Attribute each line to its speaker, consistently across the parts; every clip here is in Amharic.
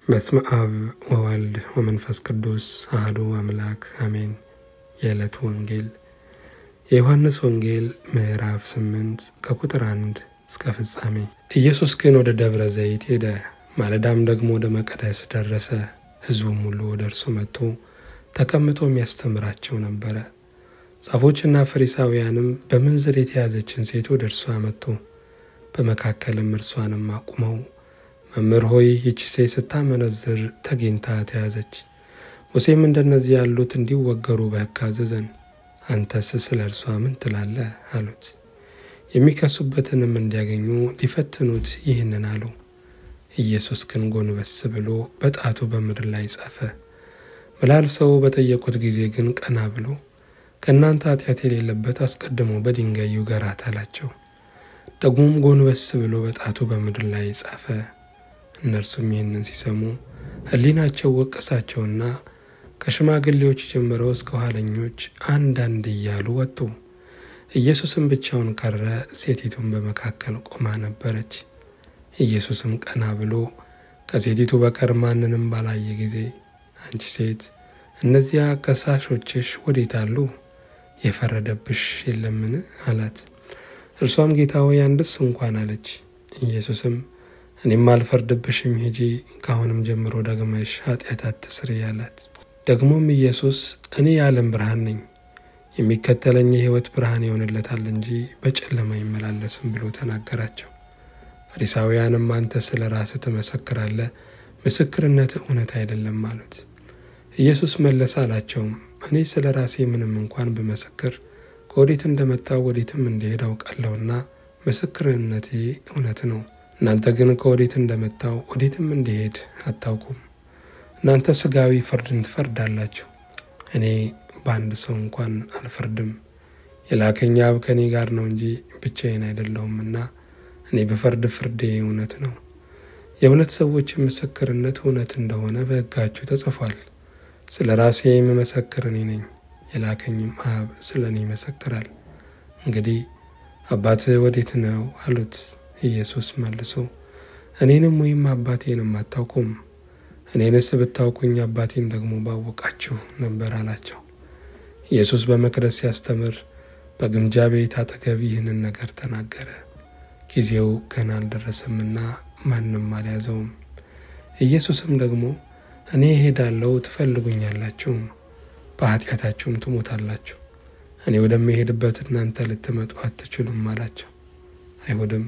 Speaker 1: በስመ አብ ወወልድ ወመንፈስ ቅዱስ አሐዱ አምላክ አሜን። የዕለቱ ወንጌል የዮሐንስ ወንጌል ምዕራፍ 8 ከቁጥር 1 እስከ ፍጻሜ። ኢየሱስ ግን ወደ ደብረ ዘይት ሄደ። ማለዳም ደግሞ ወደ መቅደስ ደረሰ። ሕዝቡም ሁሉ ወደ እርሱ መጥቶ ተቀምጦ የሚያስተምራቸው ነበረ። ጻፎችና ፈሪሳውያንም በምንዝር የተያዘችን ሴት ወደ እርሱ አመጡ። በመካከልም እርሷንም አቁመው መምህር ሆይ ይህች ሴት ስታመነዝር ተገኝታ ተያዘች። ሙሴም እንደነዚህ ያሉት እንዲወገሩ በሕግ አዘዘን። አንተስ ስለ እርሷ ምን ትላለህ አሉት። የሚከሱበትንም እንዲያገኙ ሊፈትኑት ይህንን አሉ። ኢየሱስ ግን ጎንበስ ብሎ በጣቱ በምድር ላይ ጻፈ። መላልሰው በጠየቁት ጊዜ ግን ቀና ብሎ ከእናንተ ኃጢአት የሌለበት አስቀድሞ በድንጋይ ይውገራት አላቸው። ደግሞም ጎንበስ ብሎ በጣቱ በምድር ላይ ጻፈ። እነርሱም ይህንን ሲሰሙ ሕሊናቸው ወቀሳቸውና ከሽማግሌዎች ጀምረው እስከ ኋለኞች አንዳንድ እያሉ ወጡ። ኢየሱስም ብቻውን ቀረ። ሴቲቱም በመካከል ቆማ ነበረች። ኢየሱስም ቀና ብሎ ከሴቲቱ በቀር ማንንም ባላየ ጊዜ አንቺ ሴት እነዚያ ከሳሾችሽ ወዴት አሉ? የፈረደብሽ የለምን አላት። እርሷም ጌታ ሆይ አንድስ እንኳን አለች። ኢየሱስም እኔም አልፈርድብሽም፣ ሂጂ፣ ከአሁንም ጀምሮ ደግመሽ ኃጢአት አትስሪ አላት። ደግሞም ኢየሱስ እኔ የዓለም ብርሃን ነኝ፣ የሚከተለኝ የሕይወት ብርሃን ይሆንለታል እንጂ በጨለማ አይመላለስም ብሎ ተናገራቸው። ፈሪሳውያንም አንተ ስለ ራስህ ትመሰክራለህ፣ ምስክርነትህ እውነት አይደለም አሉት። ኢየሱስ መለሰ አላቸውም፣ እኔ ስለ ራሴ ምንም እንኳን ብመሰክር ከወዴት እንደመጣሁ ወዴትም እንድሄድ አውቃለሁና ምስክርነቴ እውነት ነው። እናንተ ግን ከወዴት እንደመጣሁ ወዴትም እንድሄድ አታውቁም። እናንተ ሥጋዊ ፍርድን ትፈርዳላችሁ፣ እኔ በአንድ ሰው እንኳን አልፈርድም። የላከኝ አብ ከእኔ ጋር ነው እንጂ ብቻዬን አይደለሁምና እኔ ብፈርድ ፍርዴ እውነት ነው። የሁለት ሰዎች ምስክርነት እውነት እንደሆነ በሕጋችሁ ተጽፏል። ስለ ራሴ የምመሰክር እኔ ነኝ፣ የላከኝም አብ ስለ እኔ ይመሰክራል። እንግዲህ አባትህ ወዴት ነው አሉት። ኢየሱስ መልሶ እኔንም ወይም አባቴንም አታውቁም፣ እኔንስ ብታውቁኝ አባቴን ደግሞ ባወቃችሁ ነበር አላቸው። ኢየሱስ በመቅደስ ሲያስተምር በግምጃ ቤት አጠገብ ይህንን ነገር ተናገረ። ጊዜው ገና አልደረሰምና ማንም አልያዘውም። ኢየሱስም ደግሞ እኔ እሄዳለሁ፣ ትፈልጉኛላችሁ፣ በኃጢአታችሁም ትሞታላችሁ። እኔ ወደምሄድበት እናንተ ልትመጡ አትችሉም አላቸው። አይሁድም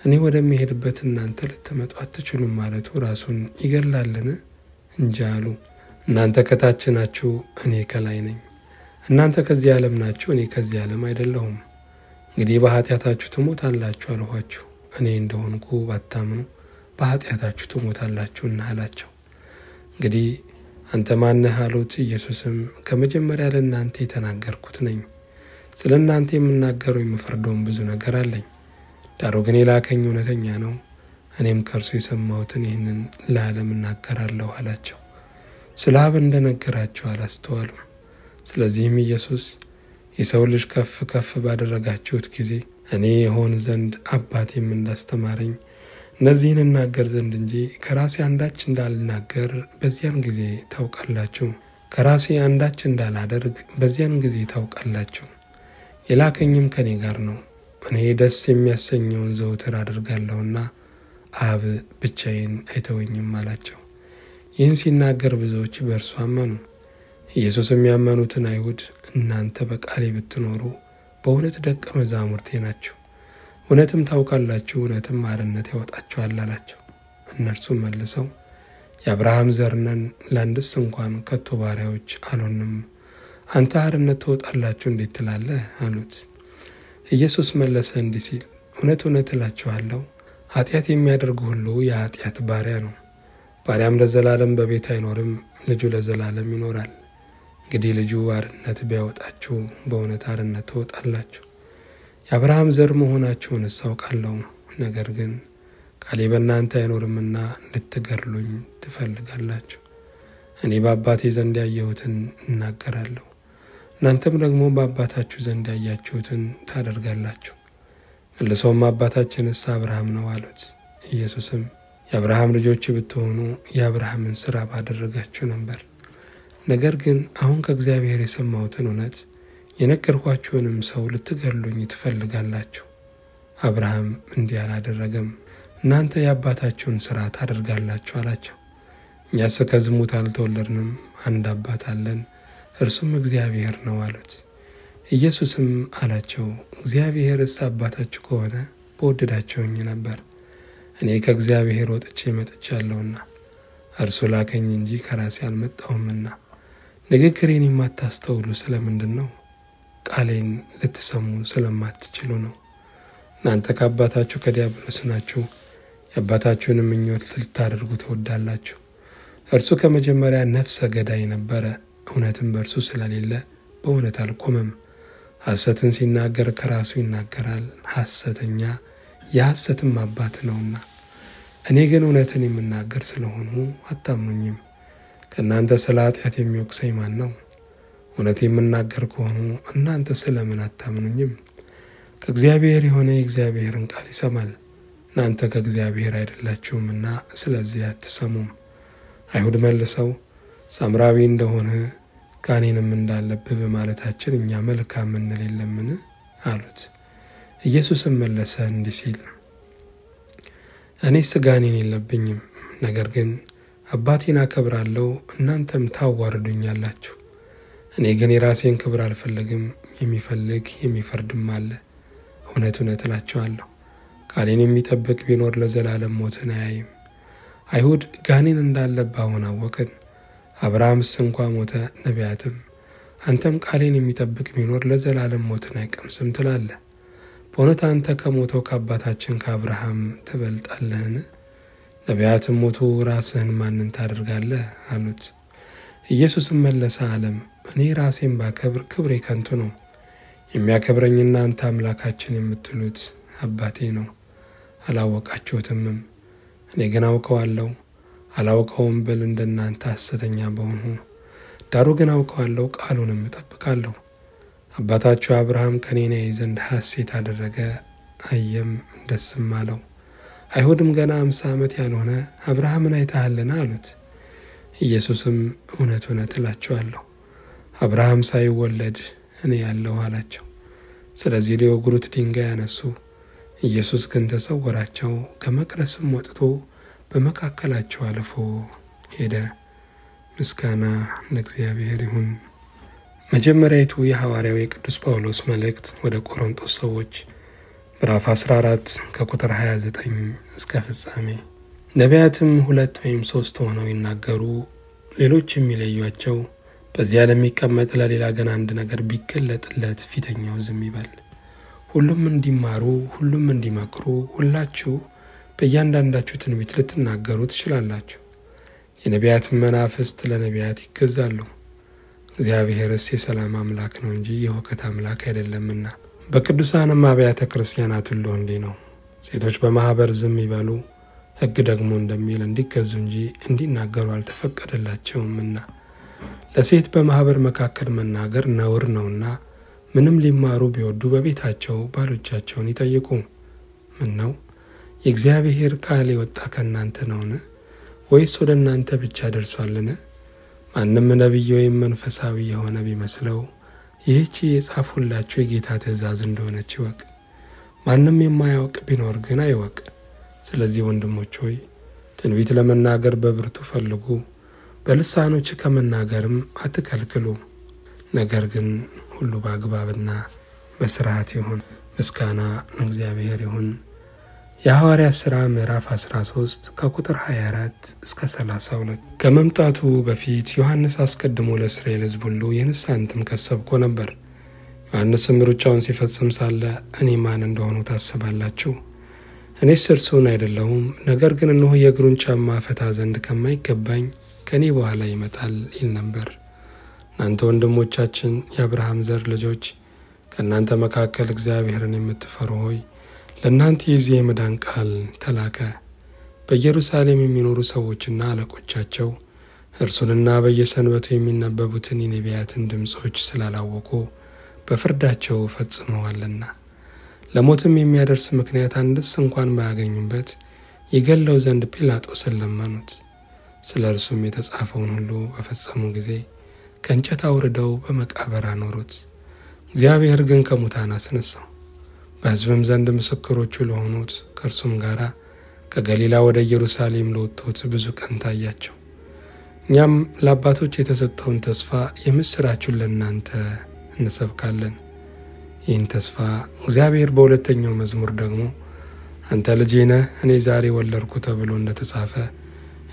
Speaker 1: እኔ ወደምሄድበት እናንተ ልትመጡ አትችሉም ማለቱ ራሱን ይገላልን እንጂ አሉ። እናንተ ከታች ናችሁ፣ እኔ ከላይ ነኝ። እናንተ ከዚህ ዓለም ናችሁ፣ እኔ ከዚህ ዓለም አይደለሁም። እንግዲህ በኃጢአታችሁ ትሞታላችሁ አልኋችሁ። እኔ እንደሆንኩ ባታምኑ በኃጢአታችሁ ትሞታላችሁና አላቸው። እንግዲህ አንተ ማነህ አሉት። ኢየሱስም ከመጀመሪያ ለእናንተ የተናገርኩት ነኝ። ስለ እናንተ የምናገረው የምፈርደውም ብዙ ነገር አለኝ። ዳሩ ግን የላከኝ እውነተኛ ነው፣ እኔም ከእርሱ የሰማሁትን ይህንን ለዓለም እናገራለሁ አላቸው። ስለ አብ እንደነገራቸው አላስተዋሉም። ስለዚህም ኢየሱስ የሰው ልጅ ከፍ ከፍ ባደረጋችሁት ጊዜ እኔ የሆን ዘንድ አባቴም እንዳስተማረኝ እነዚህን እናገር ዘንድ እንጂ ከራሴ አንዳች እንዳልናገር በዚያን ጊዜ ታውቃላችሁ፣ ከራሴ አንዳች እንዳላደርግ በዚያን ጊዜ ታውቃላችሁ። የላከኝም ከኔ ጋር ነው። እኔ ደስ የሚያሰኘውን ዘውትር አድርጋለሁና አብ ብቻዬን አይተወኝም አላቸው። ይህን ሲናገር ብዙዎች በእርሱ አመኑ። ኢየሱስም ያመኑትን አይሁድ እናንተ በቃሌ ብትኖሩ በእውነት ደቀ መዛሙርቴ ናችሁ፣ እውነትም ታውቃላችሁ፣ እውነትም አርነት ያወጣችኋል አላቸው። እነርሱም መልሰው የአብርሃም ዘር ነን፣ ለአንድስ እንኳን ከቶ ባሪያዎች አልሆንም፣ አንተ አርነት ትወጣላችሁ እንዴት ትላለህ አሉት። ኢየሱስ መለሰ እንዲህ ሲል እውነት እውነት እላችኋለሁ፣ ኃጢአት የሚያደርግ ሁሉ የኃጢአት ባሪያ ነው። ባሪያም ለዘላለም በቤት አይኖርም፣ ልጁ ለዘላለም ይኖራል። እንግዲህ ልጁ አርነት ቢያወጣችሁ በእውነት አርነት ትወጣላችሁ። የአብርሃም ዘር መሆናችሁንስ አውቃለሁ፣ ነገር ግን ቃሌ በእናንተ አይኖርምና ልትገድሉኝ ትፈልጋላችሁ። እኔ በአባቴ ዘንድ ያየሁትን እናገራለሁ፣ እናንተም ደግሞ በአባታችሁ ዘንድ ያያችሁትን ታደርጋላችሁ። መልሰውም አባታችንስ አብርሃም ነው አሉት። ኢየሱስም የአብርሃም ልጆች ብትሆኑ የአብርሃምን ሥራ ባደረጋችሁ ነበር። ነገር ግን አሁን ከእግዚአብሔር የሰማሁትን እውነት የነገርኳችሁንም ሰው ልትገድሉኝ ትፈልጋላችሁ። አብርሃም እንዲህ አላደረገም፣ እናንተ የአባታችሁን ሥራ ታደርጋላችሁ አላቸው። እኛስ ከዝሙት አልተወለድንም፣ አንድ አባት አለን፣ እርሱም እግዚአብሔር ነው አሉት። ኢየሱስም አላቸው፣ እግዚአብሔርስ አባታችሁ ከሆነ በወደዳችሁኝ ነበር። እኔ ከእግዚአብሔር ወጥቼ መጥቻለሁና እርሱ ላከኝ እንጂ ከራሴ አልመጣሁምና። ንግግሬን የማታስተውሉ ስለምንድን ነው? ቃሌን ልትሰሙ ስለማትችሉ ነው። እናንተ ከአባታችሁ ከዲያብሎስ ናችሁ፣ የአባታችሁንም ምኞት ልታደርጉ ትወዳላችሁ። እርሱ ከመጀመሪያ ነፍሰ ገዳይ ነበረ፣ እውነትም በእርሱ ስለሌለ በእውነት አልቆመም። ሐሰትን ሲናገር ከራሱ ይናገራል፣ ሐሰተኛ የሐሰትም አባት ነውና። እኔ ግን እውነትን የምናገር ስለሆንሁ አታምኑኝም። ከእናንተ ስለ ኃጢአት የሚወቅሰኝ ማን ነው? እውነት የምናገር ከሆኑ እናንተ ስለምን አታምኑኝም? ከእግዚአብሔር የሆነ የእግዚአብሔርን ቃል ይሰማል። እናንተ ከእግዚአብሔር አይደላችሁምና ስለዚህ አትሰሙም። አይሁድ መልሰው ሳምራዊ እንደሆነ ጋኔንም እንዳለብህ በማለታችን እኛ መልካም እንል የለምን አሉት። ኢየሱስም መለሰ እንዲህ ሲል፣ እኔስ ጋኔን የለብኝም፣ ነገር ግን አባቴን አከብራለሁ፣ እናንተም ታዋርዱኛላችሁ። እኔ ግን የራሴን ክብር አልፈልግም፣ የሚፈልግ የሚፈርድም አለ። እውነት እውነት እላችኋለሁ፣ ቃሌን የሚጠብቅ ቢኖር ለዘላለም ሞትን አያይም። አይሁድ ጋኔን እንዳለብህ አሁን አወቅን፣ አብርሃምስ እንኳ ሞተ፣ ነቢያትም። አንተም ቃሌን የሚጠብቅ ቢኖር ለዘላለም ሞትን አይቀምስም ትላለህ። በእውነት አንተ ከሞተው ከአባታችን ከአብርሃም ትበልጣለህን? ነቢያትም ሞቱ፣ ራስህን ማንን ታደርጋለህ አሉት። ኢየሱስም መለሰ አለም፣ እኔ ራሴን ባከብር ክብሬ ከንቱ ነው። የሚያከብረኝ እናንተ አምላካችን የምትሉት አባቴ ነው። አላወቃችሁትምም፣ እኔ ግን አውቀዋለሁ። አላውቀውም ብል እንደናንተ ሐሰተኛ በሆንሁ፣ ዳሩ ግን አውቀዋለሁ፣ ቃሉንም እጠብቃለሁ። አባታችሁ አብርሃም ከኔ ያይ ዘንድ ሐሴት አደረገ፣ አየም ደስም አለው። አይሁድም ገና 50 ዓመት ያልሆነ አብርሃምን አይተሃልን አሉት። ኢየሱስም እውነት እውነት እላችኋለሁ አብርሃም ሳይወለድ እኔ ያለሁ አላቸው። ስለዚህ ሊወግሩት ድንጋይ ያነሱ። ኢየሱስ ግን ተሰወራቸው፣ ከመቅደስም ወጥቶ በመካከላቸው አልፎ ሄደ። ምስጋና ለእግዚአብሔር ይሁን። መጀመሪያይቱ የሐዋርያው የቅዱስ ጳውሎስ መልእክት ወደ ቆሮንቶስ ሰዎች ምዕራፍ 14 ከቁጥር 29 እስከ ፍጻሜ። ነቢያትም 2 ወይም 3 ሆነው ይናገሩ፣ ሌሎች የሚለዩአቸው በዚያ ለሚቀመጥ ለሌላ ገና አንድ ነገር ቢገለጥለት ፊተኛው ዝም ይበል። ሁሉም እንዲማሩ፣ ሁሉም እንዲመክሩ፣ ሁላችሁ በእያንዳንዳችሁ ትንቢት ልትናገሩ ትችላላችሁ። የነቢያት መናፍስት ለነቢያት ይገዛሉ፣ እግዚአብሔርስ የሰላም አምላክ ነው እንጂ የሁከት አምላክ አይደለምና። በቅዱሳንም አብያተ ክርስቲያናት ሁሉ እንዲህ ነው። ሴቶች በማኅበር ዝም ይበሉ፣ ሕግ ደግሞ እንደሚል እንዲገዙ እንጂ እንዲናገሩ አልተፈቀደላቸውምና። ለሴት በማኅበር መካከል መናገር ነውር ነውና ምንም ሊማሩ ቢወዱ በቤታቸው ባሎቻቸውን ይጠይቁ። ምን ነው የእግዚአብሔር ቃል የወጣ ከእናንተ ነውን? ወይስ ወደ እናንተ ብቻ ደርሷልን? ማንም ነቢይ ወይም መንፈሳዊ የሆነ ቢመስለው ይህች የጻፉላችሁ የጌታ ትእዛዝ እንደሆነች ይወቅ። ማንም የማያውቅ ቢኖር ግን አይወቅ። ስለዚህ ወንድሞች ሆይ ትንቢት ለመናገር በብርቱ ፈልጉ፣ በልሳኖች ከመናገርም አትከልክሉ። ነገር ግን ሁሉ በአግባብና በስርዓት ይሁን። ምስጋና ለእግዚአብሔር ይሁን። የሐዋርያት ሥራ ምዕራፍ 13 ከቁጥር 24 እስከ 32። ከመምጣቱ በፊት ዮሐንስ አስቀድሞ ለእስራኤል ሕዝብ ሁሉ የንስሐን ጥምቀት ሰብኮ ነበር። ዮሐንስም ሩጫውን ሲፈጽም ሳለ እኔ ማን እንደሆኑ ታስባላችሁ? እኔስ እርሱን አይደለሁም፣ ነገር ግን እነሆ የእግሩን ጫማ ፈታ ዘንድ ከማይገባኝ ከኔ በኋላ ይመጣል ይል ነበር። እናንተ ወንድሞቻችን የአብርሃም ዘር ልጆች፣ ከእናንተ መካከል እግዚአብሔርን የምትፈሩ ሆይ ለእናንተ የዚህ የመዳን ቃል ተላከ። በኢየሩሳሌም የሚኖሩ ሰዎችና አለቆቻቸው እርሱንና በየሰንበቱ የሚነበቡትን የነቢያትን ድምፆች ስላላወቁ በፍርዳቸው ፈጽመዋልና። ለሞትም የሚያደርስ ምክንያት አንድስ እንኳን ባያገኙበት ይገለው ዘንድ ጲላጦስን ለመኑት። ስለ እርሱም የተጻፈውን ሁሉ በፈጸሙ ጊዜ ከእንጨት አውርደው በመቃብር አኖሩት። እግዚአብሔር ግን ከሙታን አስነሳው። በሕዝብም ዘንድ ምስክሮቹ ለሆኑት ከእርሱም ጋር ከገሊላ ወደ ኢየሩሳሌም ለወጡት ብዙ ቀን ታያቸው። እኛም ለአባቶች የተሰጠውን ተስፋ የምስራቹን ለእናንተ እንሰብካለን። ይህን ተስፋ እግዚአብሔር በሁለተኛው መዝሙር ደግሞ አንተ ልጄ ነህ እኔ ዛሬ ወለድኩ ተብሎ እንደተጻፈ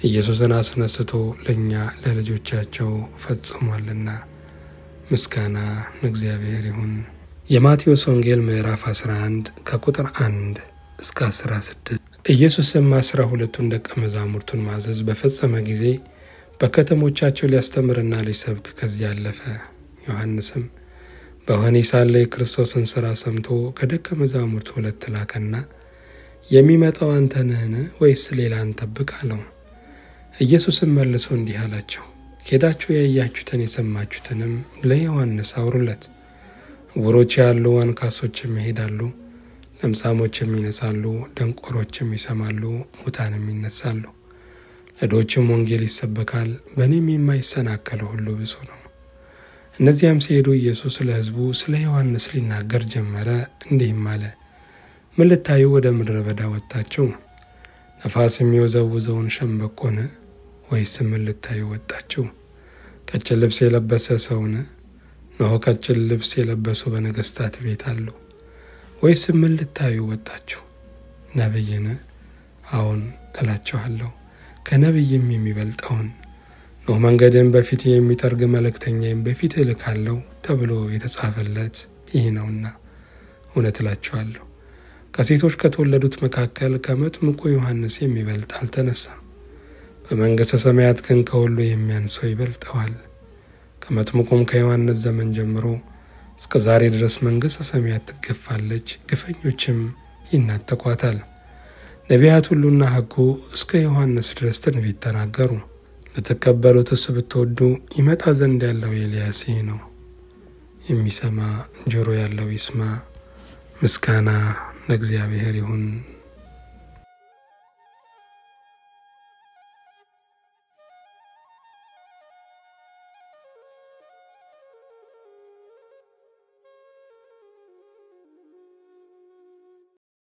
Speaker 1: ኢየሱስን አስነስቶ ለእኛ ለልጆቻቸው ፈጽሟልና ምስጋና ለእግዚአብሔር ይሁን። የማቴዎስ ወንጌል ምዕራፍ 11 ከቁጥር 1 እስከ 16። ኢየሱስም 12ቱን ደቀ መዛሙርቱን ማዘዝ በፈጸመ ጊዜ በከተሞቻቸው ሊያስተምርና ሊሰብክ ከዚያ አለፈ። ዮሐንስም በወህኒ ሳለ የክርስቶስን ሥራ ሰምቶ ከደቀ መዛሙርቱ 2 ላከና የሚመጣው አንተ ነህን ወይስ ሌላ እንጠብቅ አለው። ኢየሱስም መልሶ እንዲህ አላቸው፣ ሄዳችሁ ያያችሁትን የሰማችሁትንም ለዮሐንስ አውሩለት። ዕውሮች ያሉ፣ አንካሶችም ይሄዳሉ፣ ለምጻሞችም ይነሳሉ፣ ደንቆሮችም ይሰማሉ፣ ሙታንም ይነሳሉ። ለድሆችም ወንጌል ይሰበካል፣ በእኔም የማይሰናከለው ሁሉ ብፁዕ ነው። እነዚያም ሲሄዱ ኢየሱስ ለሕዝቡ ስለ ዮሐንስ ሊናገር ጀመረ፣ እንዲህም አለ፣ ምን ልታዩ ወደ ምድረ በዳ ወጣችሁ? ነፋስ የሚወዘውዘውን ሸምበቆን? ወይስ ምን ልታዩ ወጣችሁ? ቀጭን ልብስ የለበሰ ሰውን? እነሆ ቀጭን ልብስ የለበሱ በነገሥታት ቤት አሉ። ወይስ ምን ልታዩ ወጣችሁ? ነቢይን? አዎን እላችኋለሁ፣ ከነቢይም የሚበልጠውን። እነሆ መንገድን በፊት የሚጠርግ መልእክተኛዬም በፊት እልካለሁ ተብሎ የተጻፈለት ይህ ነውና። እውነት እላችኋለሁ ከሴቶች ከተወለዱት መካከል ከመጥምቁ ዮሐንስ የሚበልጥ አልተነሳም። በመንግሥተ ሰማያት ግን ከሁሉ የሚያንሰው ይበልጠዋል። ከመጥምቁም ከዮሐንስ ዘመን ጀምሮ እስከ ዛሬ ድረስ መንግሥተ ሰማያት ትገፋለች፣ ግፈኞችም ይናጠቋታል። ነቢያት ሁሉና ሕጉ እስከ ዮሐንስ ድረስ ትንቢት ተናገሩ። ለተቀበሉትስ ብትወዱ ይመጣ ዘንድ ያለው ኤልያስ ይህ ነው። የሚሰማ ጆሮ ያለው ይስማ። ምስጋና ለእግዚአብሔር ይሁን።